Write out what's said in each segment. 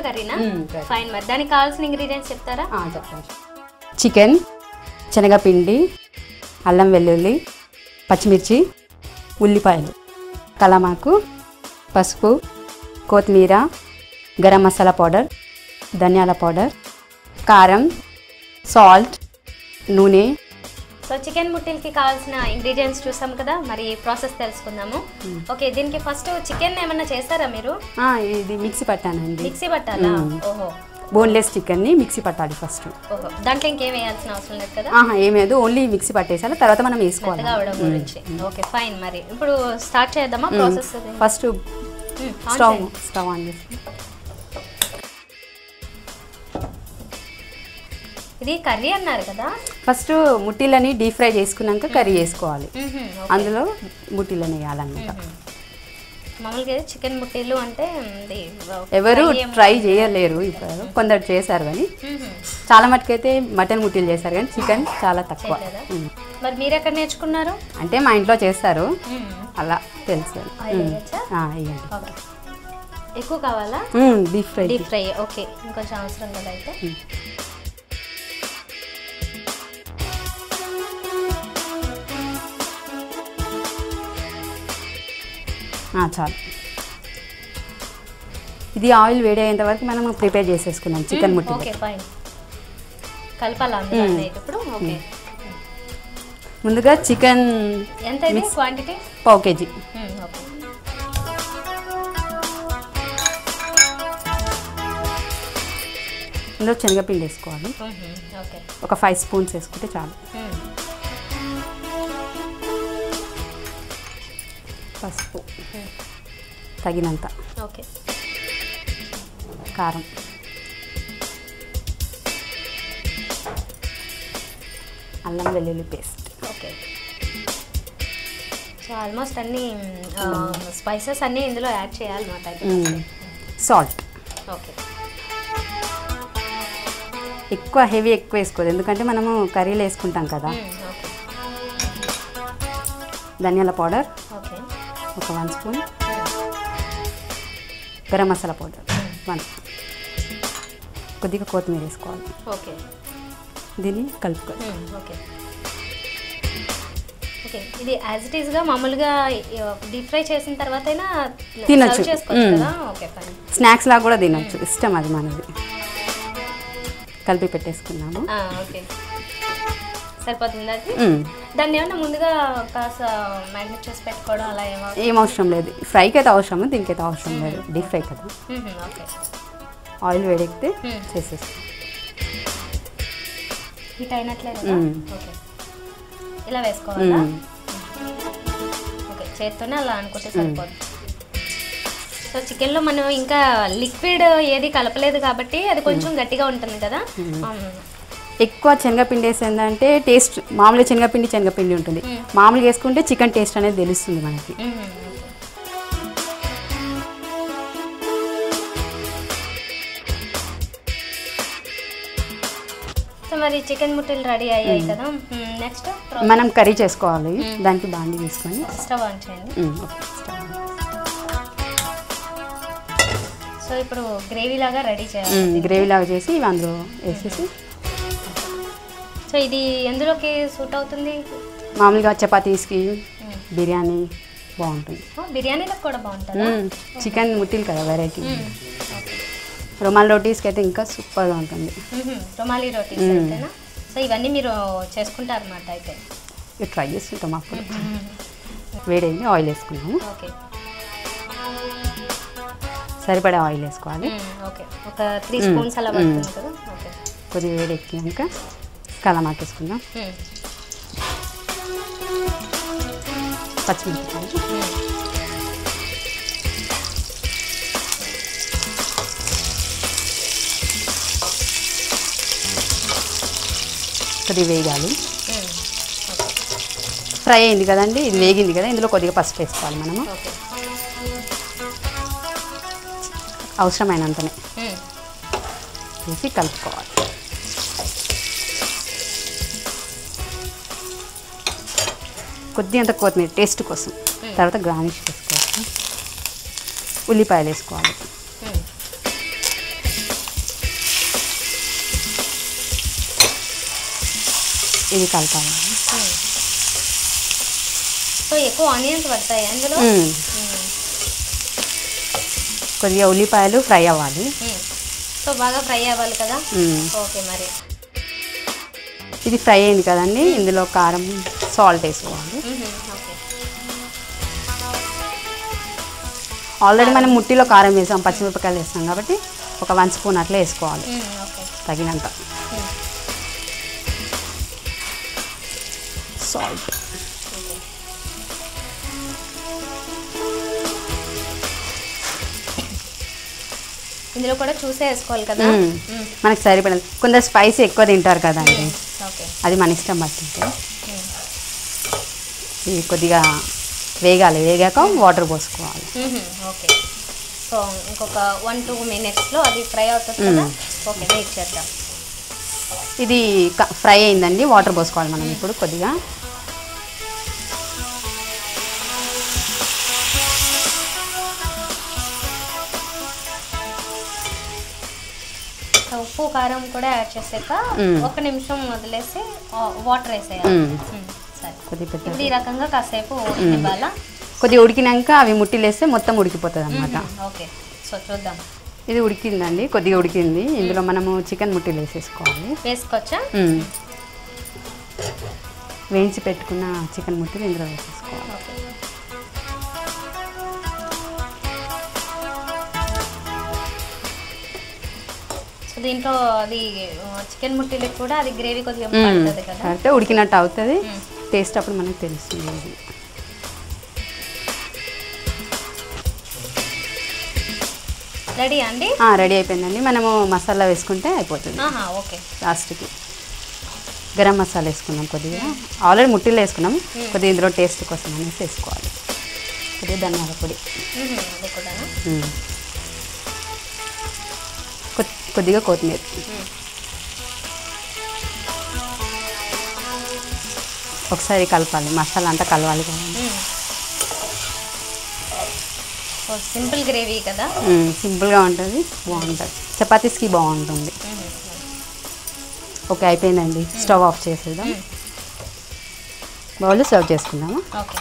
కర్రీనా? Fine. మరి దానికి కావాల్సిన ఇంగ్రీడియంట్స్ చెప్తారా? చెప్తాను. చికెన్, శనగపిండి, అల్లం వెల్లుల్లి, పచ్చిమిర్చి, ఉల్లిపాయలు, కలమాకు, పసుపు, కొత్తిమీర, గరం మసాలా పౌడర్, ధనియాల పౌడర్, కారం, సాల్ట్, నూనె. సో చికెన్ ముట్టిల్కి కావాల్సిన ఇంగ్రీడియంట్స్ చూసాం కదా, మరి ప్రాసెస్ తెలుసుకుందాము. ఓకే, దీనికి ఫస్ట్ చికెన్ ఏమన్నా చేస్తారా మీరు? ఇది మిక్సీ పట్టానండి. మిక్సీ పట్టాలా? ఓహో, బోన్లెస్ చికెన్ని మిక్సీ పట్టాలి ఫస్ట్. ఓహో, దాంట్లో ఇంకేం వేయాల్సిన అవసరం లేదు కదా? ఏమేదు, ఓన్లీ మిక్సీ పట్టేసాలి, తర్వాత మనం వేసుకోవాలి కావడం గురించి. Okay fine. మరి ఇప్పుడు స్టార్ట్ చేద్దామా ప్రాసెస్? ఫస్ట్ స్టవ్ ఆన్ చేసి ఇది కర్రీ అన్నారు కదా, ఫస్ట్ ముట్టిలని డీప్ ఫ్రై చేసుకున్నాక కర్రీ చేసుకోవాలి. అందులో ముట్టిలని వేయాలన్నమాట. మామూలుగా చికెన్ ముట్టిలు అంటే ఎవరు ట్రై చేయలేరు, ఇప్పుడు కొందరు చేశారు కానీ చాలా మటుకైతే మటన్ ముట్టిలు చేశారు కానీ చికెన్ చాలా తక్కువ. మరి మీరు ఎక్కడ నేర్చుకున్నారు? అంటే మా ఇంట్లో చేస్తారు, అలా తెలుసు. ఎక్కువ కావాలా? Deep fry. Deep fry. Okay, ఇంకొంచెం అవసరం కదా అయితే. చాలు. ఇది ఆయిల్ వేడి అయ్యేంత వరకు మనం ప్రిపేర్ చేసేసుకున్నాం చికెన్ ముట్టి. Okay fine. కలపాలా ఇప్పుడు? ఓకే. ముందుగా చికెన్ ఎంత ఇది క్వాంటిటీ? పావు కేజీ. ఓకే. ఇందులో శనగపిండి వేసుకోవాలి. ఓకే, ఒక 5 స్పూన్స్ వేసుకుంటే చాలు. పసుపు తగినంత. ఓకే. కారం, అల్లం వెల్లుల్లి పేస్ట్. ఓకే. సో ఆల్మోస్ట్ అన్ని స్పైసెస్ అన్నీ ఇందులో యాడ్ చేయాలన్నమాట. సాల్ట్. ఓకే. ఎక్కువ హెవీ ఎక్కువ వేసుకోదు, ఎందుకంటే మనము కర్రీలో వేసుకుంటాం కదా. ధనియాల పౌడర్ ఒక 1 spoon, garam masala powder 1 spoon, కొద్దిగా కొత్తిమీర వేసుకోవాలి. ఓకే. దీన్ని కలుపుకోవాలి. ఓకే. ఓకే, ఇది యాజ్ ఇట్ ఈస్గా మామూలుగా డీప్ ఫ్రై చేసిన తర్వాత తినొచ్చు. Okay fine. స్నాక్స్ లాగా కూడా తినొచ్చు, ఇష్టం అది మనది. కలిపి పెట్టేసుకున్నాము. ఓకే, సరిపోతుంది అది. దాన్ని ఏమన్నా ముందుగా కాస్త మ్యారినేట్ చేసి పెట్టుకోవడం అలా ఏం అవసరం లేదు. ఫ్రైకి అయితే అవసరం, దీనికైతే అవసరం లేదు, డీప్ ఫ్రై కదా. ఓకే. ఆయిల్ వేడెక్కితే చేసేస్తాం. హీట్ అయినట్లేదు. ఓకే, ఇలా వేసుకోవాలా? ఓకే, చేత్తోనే అలా అనుకుంటే సరిపోతుంది. సో చికెన్లో మనం ఇంకా లిక్విడ్ ఏది కలపలేదు కాబట్టి అది కొంచెం గట్టిగా ఉంటుంది కదా. ఎక్కువ శనగపిండి వేసేందంటే టేస్ట్, మామూలుగా శనగపిండి ఉంటుంది, మామూలుగా వేసుకుంటే చికెన్ టేస్ట్ అనేది తెలుస్తుంది మనకి. సో మరి చికెన్ ముట్టలు రెడీ అయ్యాయి కదా, నెక్స్ట్ మనం కర్రీ చేసుకోవాలి. దానికి బాండి తీసుకొని స్టవ్ ఆన్ చేయండి. సో ఇప్పుడు గ్రేవీ లాగా రెడీ చేయాలి. గ్రేవీ లాగా చేసి ఇవి అందులో వేసేసి. సో ఇది ఎందులోకి సూట్ అవుతుంది? మామూలుగా చపాతీస్కి, బిర్యానీ బాగుంటుంది. బిర్యానీలకు కూడా బాగుంటుంది. చికెన్ ముట్టిలు కదా వెరైటీ. రుమాల్ రోటీస్కి అయితే ఇంకా సూపర్గా ఉంటుంది. రుమాలి రోటీస్ అయితేనా? సో ఇవన్నీ మీరు చేసుకుంటారు అన్నమాట అయితే? ట్రై చేస్తుంటాం అప్పుడు. వేడైంది, ఆయిల్ వేసుకున్నాము. ఓకే, సరిపడే ఆయిల్ వేసుకోవాలి. ఓకే, ఒక 3 స్పూన్స్ అలా పడుతుంది కదా. ఓకే, కొద్దిగా వేడెక్కినాక కలమాకు వేసుకుందాం. పచ్చిమిరపకాయలు, కొద్దిగా వేగాలి. ఫ్రై అయింది కదండి, ఇది వేగింది కదా, ఇందులో కొద్దిగా పసుపు వేసుకోవాలి మనము. అవసరమైనంతనే వేసి కలుపుకోవాలి. కొద్దిగా అంత కొత్తిమీర టేస్ట్ కోసం, తర్వాత గార్నిష్ చేసుకోవచ్చు. ఉల్లిపాయలు వేసుకోవాలి. ఇది కలపాలి. సో ఎక్కువ ఆనియన్స్ పడతాయి అందులో. కొద్దిగా ఉల్లిపాయలు ఫ్రై అవ్వాలి. సో బాగా ఫ్రై అవ్వాలి కదా. ఓకే, మరి ఇది ఫ్రై అయింది కదండి, ఇందులో కారం సాల్ట్ వేసుకోవాలి. ఆల్రెడీ మనం ముట్టిలో కారం వేసాం, పచ్చిమిరపకాయలు వేస్తాం కాబట్టి ఒక 1 స్పూన్ అట్లా వేసుకోవాలి తగినంత. సాల్ట్ ఇందులో కూడా చూసే వేసుకోవాలి కదా, మనకి సరిపడదు. కొందరు స్పైసీ ఎక్కువ తింటారు కదండి, అది మన ఇష్టం బట్టి. ఇది కొద్దిగా వేగాలి, వేగాక వాటర్ పోసుకోవాలి. ఓకే, సో ఇంకొక 1-2 మినిట్స్లో అది ఫ్రై అవుతుంది కదా. ఓకే, వెయిట్ చేద్దాం. ఇది ఫ్రై అయిందండి, వాటర్ పోసుకోవాలి మనం ఇప్పుడు కొద్దిగా. ఉప్పు కారం కూడా యాడ్ చేసాక 1 నిమిషం వదిలేసి వాటర్ వేసేయాలి. సరే, ఈ రకంగా కాసేపు ఇవ్వాలా. కొద్దిగా ఉడికినాక అవి ముట్టిలేస్తే మొత్తం ఉడికిపోతుంది అన్నమాట. ఓకే, సో చూద్దాం. ఇది ఉడికిందండి, కొద్దిగా ఉడికింది. ఇందులో మనము చికెన్ ముట్టిలు వేసేసుకోవాలి. వేసుకోవచ్చా? వేయించి పెట్టుకున్న చికెన్ ముట్టిలు ఇందులో వేసేసుకోవాలి. దీంట్లో అది చికెన్ ముట్టిలకు కూడా అది గ్రేవీ కొద్దిగా పడుతుంది కదా, అంటే ఉడికినట్టు అవుతుంది. టేస్ట్ అప్పుడు మనకు తెలుస్తుంది. ఇది రెడీ అండి? రెడీ అయిపోయిందండి. మనము మసాలా వేసుకుంటే అయిపోతుంది. ఓకే, లాస్ట్కి గరం మసాలా వేసుకున్నాం కొద్దిగా. ఆల్రెడీ ముట్టిలో వేసుకున్నాం, కొద్దిగా ఇందులో టేస్ట్ కోసం అనేసి వేసుకోవాలి. కొద్దిగా ధనియాల పొడి, కొద్దిగా కొత్తిమీర, ఒకసారి కలపాలి. మసాలా అంతా కలవాలి కదా. సింపుల్ గ్రేవీ కదా, సింపుల్గా ఉంటుంది, బాగుంటుంది. చపాతీస్కి బాగుంటుంది. ఓకే, అయిపోయిందండి. స్టవ్ ఆఫ్ చేసేద్దాం. బౌల్ సర్వ్ చేసుకుందాము. ఓకే,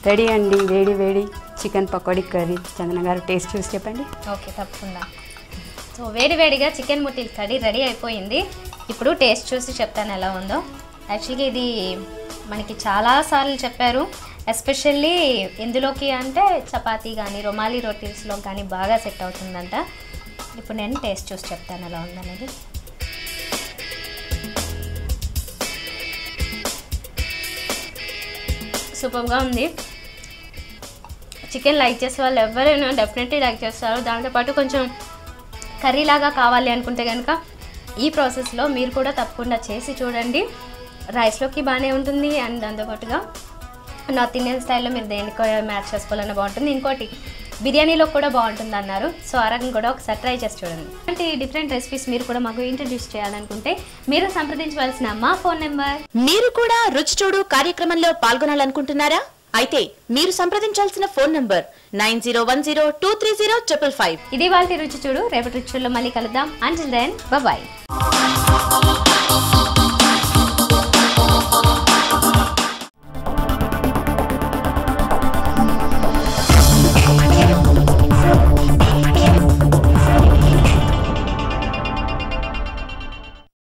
రెడీ అండి, వేడి వేడి చికెన్ పకోడీ కర్రీ. చందన గారు టేస్ట్ చూసి చెప్పండి. ఓకే, తప్పకుండా. సో వేడి వేడిగా చికెన్ ముట్టిల్ కర్రీ రెడీ అయిపోయింది. ఇప్పుడు టేస్ట్ చూసి చెప్తాను ఎలా ఉందో. యాక్చువల్గా ఇది మనకి చాలాసార్లు చెప్పారు, ఎస్పెషల్లీ ఎందులోకి అంటే చపాతీ కానీ రుమాలి రోటీస్లో కానీ బాగా సెట్ అవుతుందంట. ఇప్పుడు నేను టేస్ట్ చూసి చెప్తాను ఎలా ఉందనేది. సూపర్గా ఉంది. చికెన్ లైక్ చేసే వాళ్ళు ఎవరైనా డెఫినెట్లీ లైక్ చేస్తారు. దాంతోపాటు కొంచెం కర్రీలాగా కావాలి అనుకుంటే కనుక ఈ ప్రాసెస్లో మీరు కూడా తప్పకుండా చేసి చూడండి. రైస్లోకి బాగానే ఉంటుంది, అండ్ దాంతోపాటుగా నార్త్ ఇండియన్ స్టైల్లో మీరు దేనికో మ్యాచ్ చేసుకోవాలన్నా బాగుంటుంది. ఇంకోటి బిర్యానీలో కూడా బాగుంటుంది అన్నారు. సో ఆ రకం కూడా ఒకసారి ట్రై చేసి చూడండి. అంటే డిఫరెంట్ రెసిపీస్ మీరు కూడా మాకు ఇంట్రడ్యూస్ చేయాలనుకుంటే మీరు సంప్రదించవలసిన మా ఫోన్ నెంబర్. మీరు కూడా రుచి చూడు కార్యక్రమంలో పాల్గొనాలనుకుంటున్నారా? అయితే మీరు సంప్రదించాల్సిన ఫోన్ నంబర్ 9010230555. ఇది వాళ్ళ రుచి చూడు. రేపటి రుచుల్లో మళ్ళీ కలుద్దాం. Until then, by.